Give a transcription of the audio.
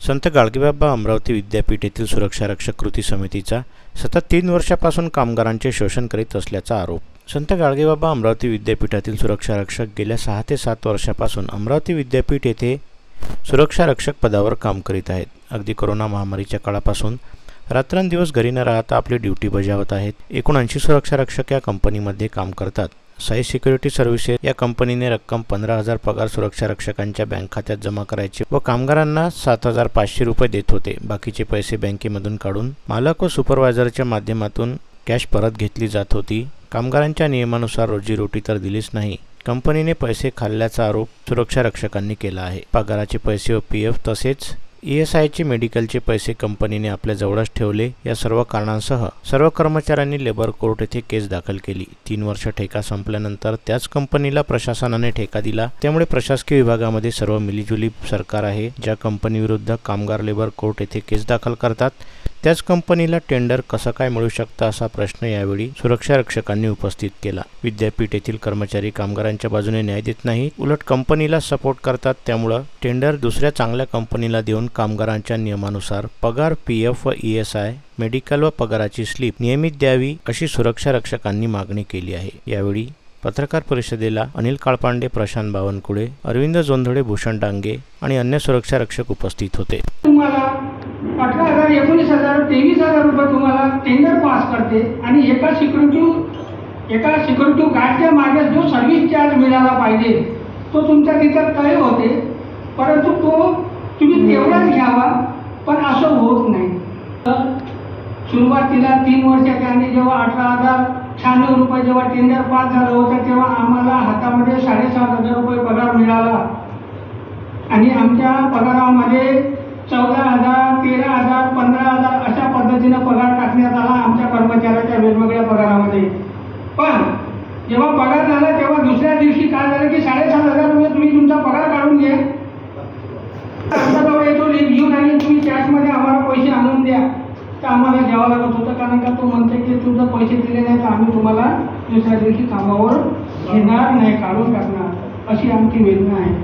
संत गाडगेबाबा अमरावती विद्यापीठ येथील सुरक्षारक्षक कृती समितीचा सतत 3 वर्षापासून कामगारांचे शोषण करीत असल्याचा आरोप। संत गाडगेबाबा अमरावती विद्यापीठातील सुरक्षारक्षक गेल्या 6 ते 7 वर्षापासून अमरावती विद्यापीठ येथे सुरक्षारक्षक पदावर काम करीत आहेत। अगदी कोरोना महामारीच्या काळापासून रात्रंदिवस घरी न राहता आपली ड्युटी बजावत आहेत। 79 सुरक्षारक्षक या कंपनीमध्ये काम करतात। साई सिक्युरिटी सर्व्हिसेस या कंपनीने रक्कम 15,000 पगार सुरक्षारक्षकांच्या बँक खात्यात जमा करायची व कामगारांना 7,500 रुपये देत होते। बाकीचे पैसे बँकेमधून काढून मालक व सुपरवायझरच्या माध्यमातून कॅश परत घेतली जात होती। कामगारांच्या नियमानुसार रोजीरोटी तर दिलीच नाही, कंपनीने पैसे खाल्ल्याचा आरोप सुरक्षारक्षकांनी केला आहे। पगाराचे पैसे व पीएफ तसेच ESIचे मेडिकलचे पैसे कंपनीने आपल्या जवळच ठेवले। या सर्व कारणांसह सर्व कर्मचाऱ्यांनी लेबर कोर्ट येथे केस दाखल केली। 3 वर्ष ठेका संपल्यानंतर त्याच कंपनीला प्रशासनाने ठेका दिला। त्यामुळे प्रशासकीय विभागामध्ये सर्व मिलीजुली सरकार आहे। ज्या कंपनी विरुद्ध कामगार लेबर कोर्ट येथे केस दाखल करतात त्याच कंपनीला टेंडर कसं काय मिळू शकतं असा प्रश्न यावेळी सुरक्षारक्षकांनी उपस्थित केला। विद्यापीठ येथील कर्मचारी कामगारांच्या बाजूने न्याय देत नाहीत, उलट कंपनीला सपोर्ट करतात। त्यामुळे टेंडर दुसऱ्या चांगल्या कंपनीला देऊन कामगारांच्या नियमानुसार पगार, पीएफ व ESI, मेडिकल व पगाराची स्लिप नियमित द्यावी अशी सुरक्षारक्षकांनी मागणी केली आहे। यावेळी पत्रकार परिषदेला अनिल काळपांडे, प्रशांत बावनकुळे, अरविंद जोंधळे, भूषण डांगे आणि अन्य सुरक्षारक्षक उपस्थित होते। 18,000, 19,000, 23,000 रुपये तुम्हाला टेंडर पास करते आणि एका सिक्युरिटी गार्डच्या मागे जो सर्व्हिस चार्ज मिळाला पाहिजे तो तुमच्या तिथं तय होते, परंतु तो तुम्ही तेवढाच घ्यावा, पण असं होत नाही। तर सुरुवातीला 3 वर्षाच्या आणि जेव्हा 18,096 रुपये जेव्हा टेंडर पास झालं होतं तेव्हा आम्हाला हातामध्ये 7,500 रुपये पगार मिळाला आणि आमच्या पगारामध्ये 14,000, 13,000, 15,000 अशा पद्धतीने पगार टाकण्यात आला आमच्या कर्मचाऱ्याच्या वेगवेगळ्या पगारामध्ये। पण जेव्हा पगार झाला तेव्हा दुसऱ्या दिवशी काय झालं की 7,500 रुपये तुम्ही तुमचा पगार काढून घ्या, येतो घेऊन आणि तुम्ही कॅशमध्ये आम्हाला पैसे आणून द्या। तर आम्हाला द्यावं लागत होतं, कारण का तो म्हणते की तुमचे पैसे दिले नाही तर आम्ही तुम्हाला दुसऱ्या दिवशी कामावर घेणार नाही, काढून टाकणार, अशी आमची वेदना आहे।